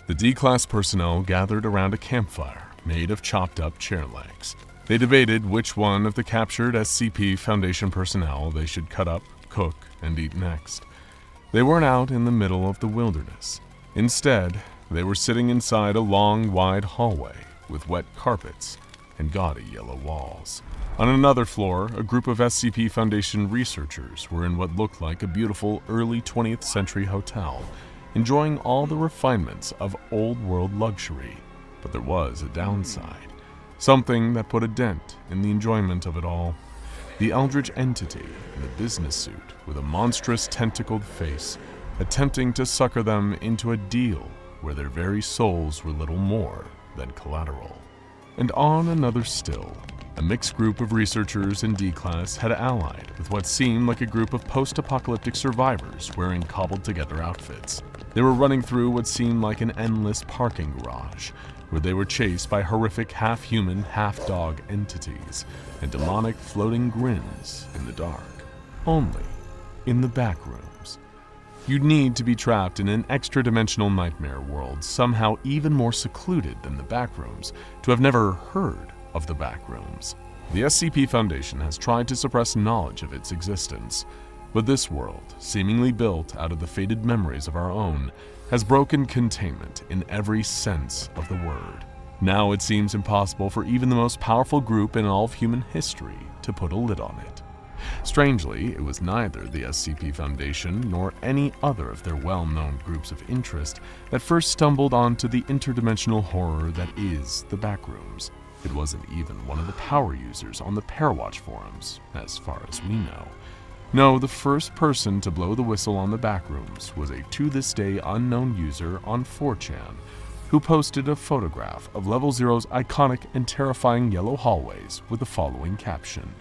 The D-Class personnel gathered around a campfire made of chopped-up chair legs. They debated which one of the captured SCP Foundation personnel they should cut up, cook, and eat next. They weren't out in the middle of the wilderness. Instead, they were sitting inside a long, wide hallway with wet carpets and gaudy yellow walls. On another floor, a group of SCP Foundation researchers were in what looked like a beautiful early 20th century hotel, enjoying all the refinements of old-world luxury. But there was a downside, something that put a dent in the enjoyment of it all. The eldritch entity in the business suit with a monstrous tentacled face, attempting to sucker them into a deal where their very souls were little more than collateral. And on another still, a mixed group of researchers in D-Class had allied with what seemed like a group of post-apocalyptic survivors wearing cobbled-together outfits. They were running through what seemed like an endless parking garage, where they were chased by horrific half-human, half-dog entities and demonic floating grins in the dark. Only in the Backrooms. You'd need to be trapped in an extra-dimensional nightmare world, somehow even more secluded than the Backrooms, to have never heard of the Backrooms. The SCP Foundation has tried to suppress knowledge of its existence, but this world, seemingly built out of the faded memories of our own, has broken containment in every sense of the word. Now it seems impossible for even the most powerful group in all of human history to put a lid on it. Strangely, it was neither the SCP Foundation nor any other of their well-known groups of interest that first stumbled onto the interdimensional horror that is the Backrooms. It wasn't even one of the power users on the Parawatch forums, as far as we know. No, the first person to blow the whistle on the Backrooms was a to-this-day unknown user on 4chan, who posted a photograph of Level Zero's iconic and terrifying yellow hallways with the following caption: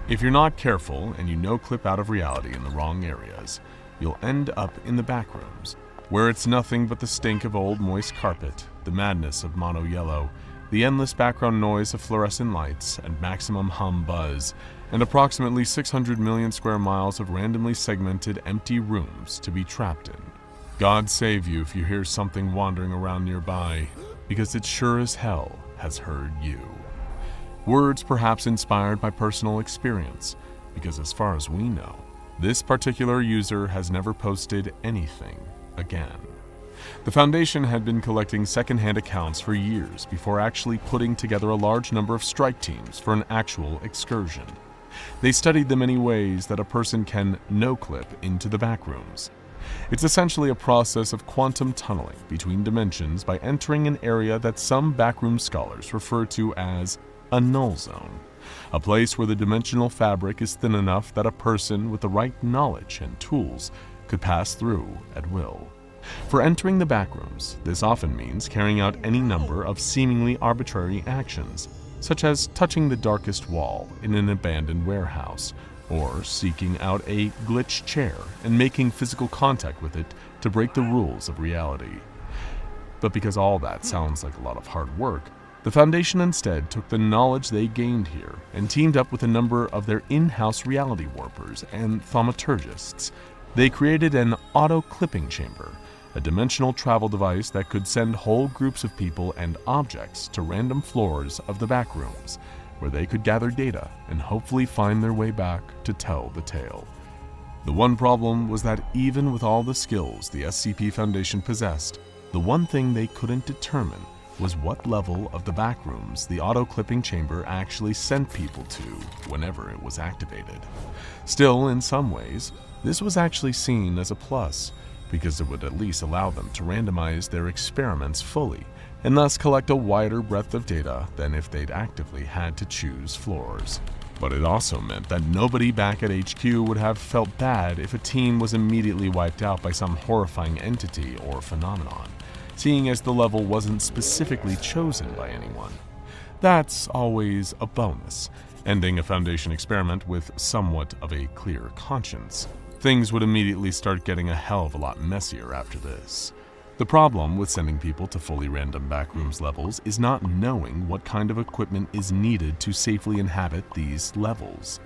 "If you're not careful and you no-clip out of reality in the wrong areas, you'll end up in the Backrooms, where it's nothing but the stink of old moist carpet, the madness of mono yellow, the endless background noise of fluorescent lights and maximum hum buzz, and approximately 600 million square miles of randomly segmented empty rooms to be trapped in. God save you if you hear something wandering around nearby, because it sure as hell has heard you." Words perhaps inspired by personal experience, because as far as we know, this particular user has never posted anything again. The Foundation had been collecting second-hand accounts for years before actually putting together a large number of strike teams for an actual excursion. They studied the many ways that a person can no-clip into the Backrooms. It's essentially a process of quantum tunneling between dimensions by entering an area that some backroom scholars refer to as a null zone, a place where the dimensional fabric is thin enough that a person with the right knowledge and tools could pass through at will. For entering the Backrooms, this often means carrying out any number of seemingly arbitrary actions, such as touching the darkest wall in an abandoned warehouse, or seeking out a glitched chair and making physical contact with it to break the rules of reality. But because all that sounds like a lot of hard work, the Foundation instead took the knowledge they gained here and teamed up with a number of their in-house reality warpers and thaumaturgists. They created an auto-clipping chamber, a dimensional travel device that could send whole groups of people and objects to random floors of the Backrooms, where they could gather data and hopefully find their way back to tell the tale. The one problem was that even with all the skills the SCP Foundation possessed, the one thing they couldn't determine was what level of the Backrooms the auto-clipping chamber actually sent people to whenever it was activated. Still, in some ways, this was actually seen as a plus, because it would at least allow them to randomize their experiments fully, and thus collect a wider breadth of data than if they'd actively had to choose floors. But it also meant that nobody back at HQ would have felt bad if a team was immediately wiped out by some horrifying entity or phenomenon, seeing as the level wasn't specifically chosen by anyone. That's always a bonus, ending a Foundation experiment with somewhat of a clear conscience. Things would immediately start getting a hell of a lot messier after this. The problem with sending people to fully random Backrooms levels is not knowing what kind of equipment is needed to safely inhabit these levels.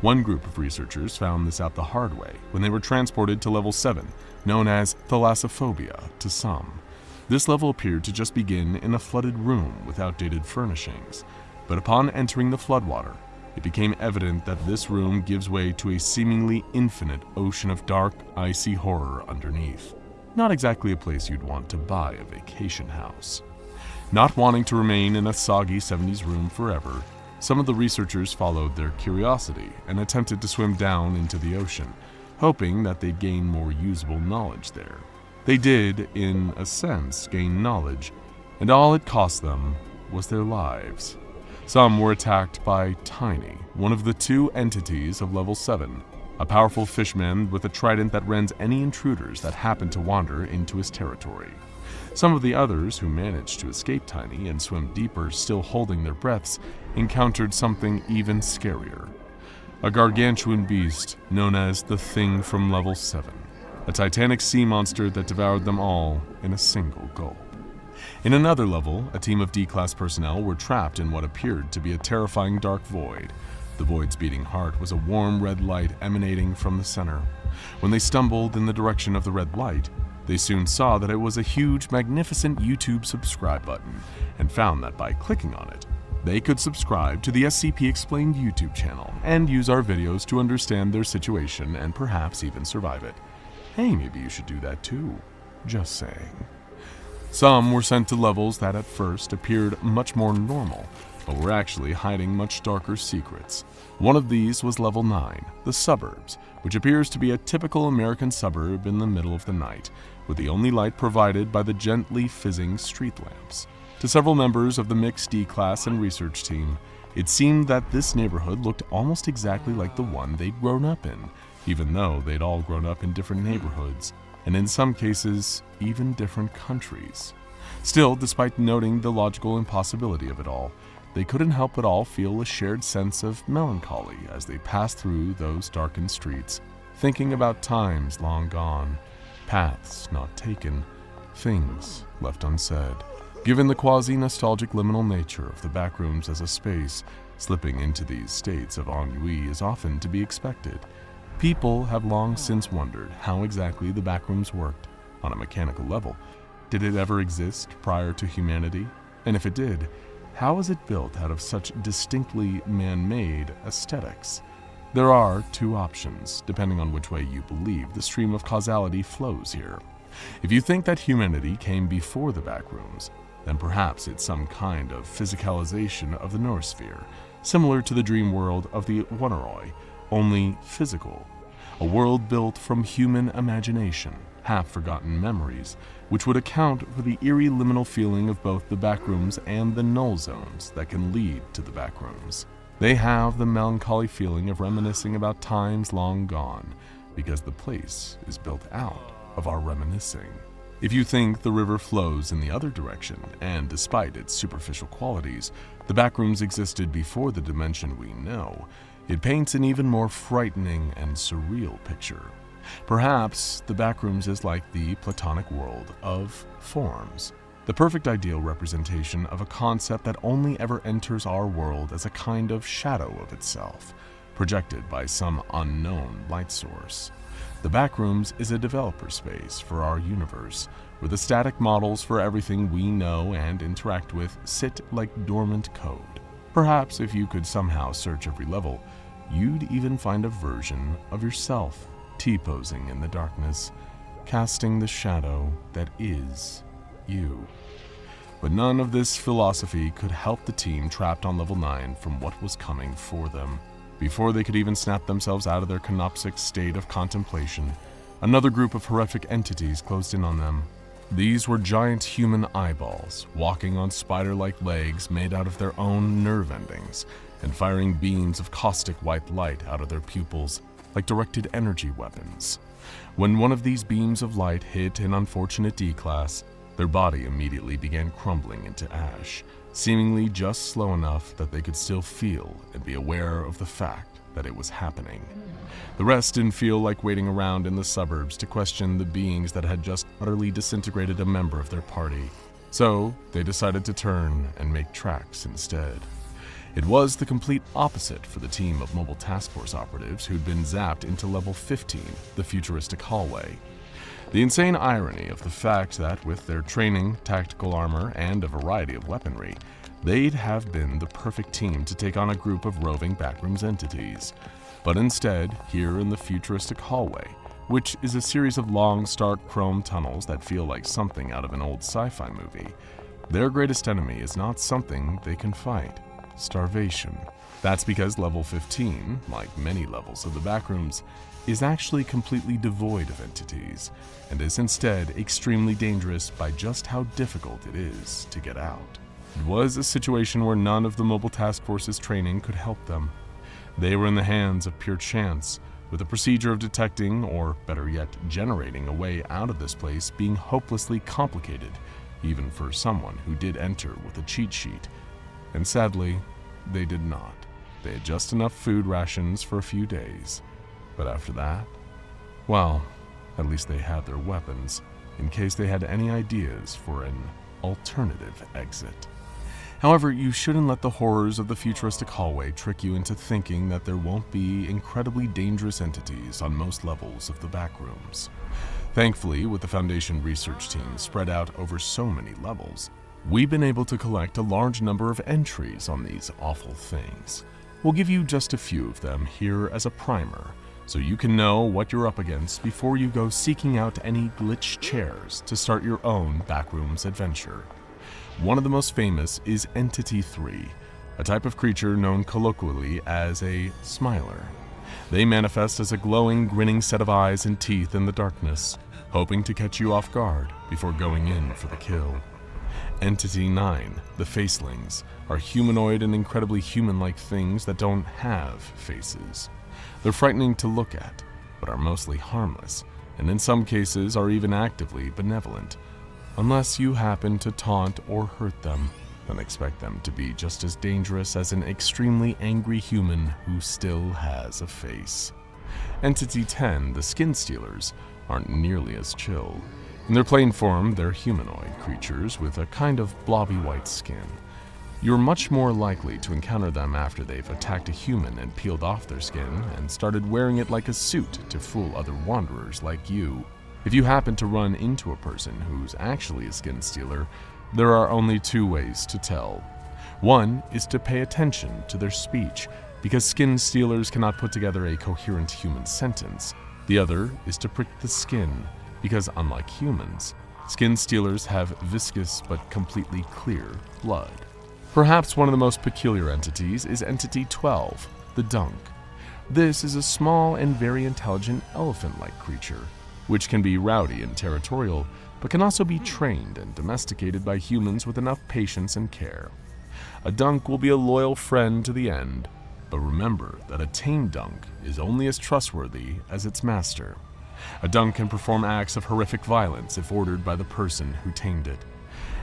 One group of researchers found this out the hard way when they were transported to Level 7, known as thalassophobia to some. This level appeared to just begin in a flooded room with outdated furnishings, but upon entering the floodwater, it became evident that this room gives way to a seemingly infinite ocean of dark, icy horror underneath. Not exactly a place you'd want to buy a vacation house. Not wanting to remain in a soggy 70s room forever, some of the researchers followed their curiosity and attempted to swim down into the ocean, hoping that they'd gain more usable knowledge there. They did, in a sense, gain knowledge, and all it cost them was their lives. Some were attacked by Tiny, one of the two entities of Level 7, a powerful fishman with a trident that rends any intruders that happen to wander into his territory. Some of the others, who managed to escape Tiny and swim deeper, still holding their breaths, encountered something even scarier. A gargantuan beast known as the Thing from Level 7, a titanic sea monster that devoured them all in a single gulp. In another level, a team of D-Class personnel were trapped in what appeared to be a terrifying dark void. The void's beating heart was a warm red light emanating from the center. When they stumbled in the direction of the red light, they soon saw that it was a huge, magnificent YouTube subscribe button, and found that by clicking on it, they could subscribe to the SCP Explained YouTube channel and use our videos to understand their situation and perhaps even survive it. Hey, maybe you should do that too. Just saying. Some were sent to levels that at first appeared much more normal, but were actually hiding much darker secrets. One of these was Level 9, the Suburbs, which appears to be a typical American suburb in the middle of the night, with the only light provided by the gently fizzing street lamps. To several members of the mixed D-Class and research team, it seemed that this neighborhood looked almost exactly like the one they'd grown up in, even though they'd all grown up in different neighborhoods, and in some cases, even different countries. Still, despite noting the logical impossibility of it all, they couldn't help but all feel a shared sense of melancholy as they passed through those darkened streets, thinking about times long gone, paths not taken, things left unsaid. Given the quasi-nostalgic liminal nature of the Backrooms as a space, slipping into these states of ennui is often to be expected. People have long since wondered how exactly the Backrooms worked on a mechanical level. Did it ever exist prior to humanity? And if it did, how was it built out of such distinctly man-made aesthetics? There are two options, depending on which way you believe the stream of causality flows here. If you think that humanity came before the Backrooms, then perhaps it's some kind of physicalization of the noosphere, similar to the dream world of the Wanneroi, only physical. A world built from human imagination, half-forgotten memories, which would account for the eerie liminal feeling of both the Backrooms and the null zones that can lead to the Backrooms. They have the melancholy feeling of reminiscing about times long gone, because the place is built out of our reminiscing. If you think the river flows in the other direction, and despite its superficial qualities, the Backrooms existed before the dimension we know, it paints an even more frightening and surreal picture. Perhaps the Backrooms is like the Platonic world of forms, the perfect ideal representation of a concept that only ever enters our world as a kind of shadow of itself, projected by some unknown light source. The Backrooms is a developer space for our universe, where the static models for everything we know and interact with sit like dormant code. Perhaps if you could somehow search every level, you'd even find a version of yourself T-posing in the darkness, casting the shadow that is you. But none of this philosophy could help the team trapped on Level 9 from what was coming for them. Before they could even snap themselves out of their canopsic state of contemplation, another group of horrific entities closed in on them. These were giant human eyeballs, walking on spider-like legs made out of their own nerve endings, and firing beams of caustic white light out of their pupils, like directed energy weapons. When one of these beams of light hit an unfortunate D-Class, their body immediately began crumbling into ash, seemingly just slow enough that they could still feel and be aware of the fact that it was happening. The rest didn't feel like waiting around in the suburbs to question the beings that had just utterly disintegrated a member of their party, so they decided to turn and make tracks instead. It was the complete opposite for the team of Mobile Task Force operatives who'd been zapped into Level 15, the futuristic hallway. The insane irony of the fact that with their training, tactical armor, and a variety of weaponry, they'd have been the perfect team to take on a group of roving Backrooms entities. But instead, here in the futuristic hallway, which is a series of long, stark chrome tunnels that feel like something out of an old sci-fi movie, their greatest enemy is not something they can fight: starvation. That's because level 15, like many levels of the Backrooms, is actually completely devoid of entities, and is instead extremely dangerous by just how difficult it is to get out. It was a situation where none of the Mobile Task Force's training could help them. They were in the hands of pure chance, with the procedure of detecting, or better yet, generating a way out of this place being hopelessly complicated, even for someone who did enter with a cheat sheet. And sadly, they did not. They had just enough food rations for a few days. But after that, well, at least they had their weapons, in case they had any ideas for an alternative exit. However, you shouldn't let the horrors of the futuristic hallway trick you into thinking that there won't be incredibly dangerous entities on most levels of the Backrooms. Thankfully, with the Foundation research team spread out over so many levels, we've been able to collect a large number of entries on these awful things. We'll give you just a few of them here as a primer, so you can know what you're up against before you go seeking out any glitched chairs to start your own Backrooms adventure. One of the most famous is Entity 3, a type of creature known colloquially as a smiler. They manifest as a glowing, grinning set of eyes and teeth in the darkness, hoping to catch you off guard before going in for the kill. Entity 9, the Facelings, are humanoid and incredibly human-like things that don't have faces. They're frightening to look at, but are mostly harmless, and in some cases are even actively benevolent. Unless you happen to taunt or hurt them, then expect them to be just as dangerous as an extremely angry human who still has a face. Entity 10, the Skin Stealers, aren't nearly as chill. In their plain form, they're humanoid creatures with a kind of blobby white skin. You're much more likely to encounter them after they've attacked a human and peeled off their skin and started wearing it like a suit to fool other wanderers like you. If you happen to run into a person who's actually a skin stealer, there are only two ways to tell. One is to pay attention to their speech, because skin stealers cannot put together a coherent human sentence. The other is to prick the skin, because unlike humans, skin stealers have viscous but completely clear blood. Perhaps one of the most peculiar entities is Entity 12, the Dunk. This is a small and very intelligent elephant-like creature, which can be rowdy and territorial, but can also be trained and domesticated by humans with enough patience and care. A dunk will be a loyal friend to the end, but remember that a tame dunk is only as trustworthy as its master. A dunk can perform acts of horrific violence if ordered by the person who tamed it.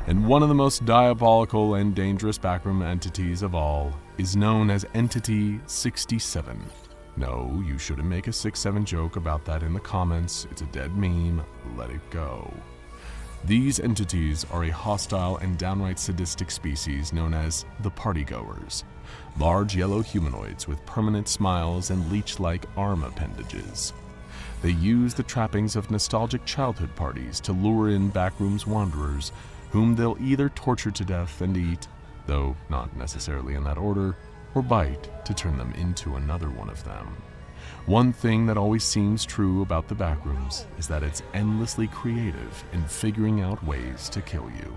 And one of the most diabolical and dangerous backroom entities of all is known as Entity 67. No, you shouldn't make a 6-7 joke about that in the comments. It's a dead meme. Let it go. These entities are a hostile and downright sadistic species known as the Partygoers. Large yellow humanoids with permanent smiles and leech-like arm appendages. They use the trappings of nostalgic childhood parties to lure in Backrooms wanderers, whom they'll either torture to death and eat, though not necessarily in that order, or bite to turn them into another one of them. One thing that always seems true about the Backrooms is that it's endlessly creative in figuring out ways to kill you.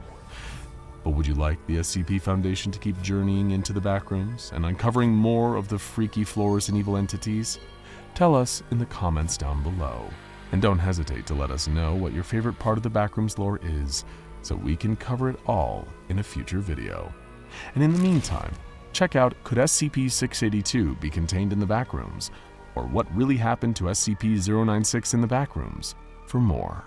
But would you like the SCP Foundation to keep journeying into the Backrooms and uncovering more of the freaky floors and evil entities? Tell us in the comments down below. And don't hesitate to let us know what your favorite part of the Backrooms lore is, so we can cover it all in a future video. And in the meantime, check out Could SCP-682 be contained in the Backrooms? Or What Really Happened to SCP-096 in the Backrooms for more.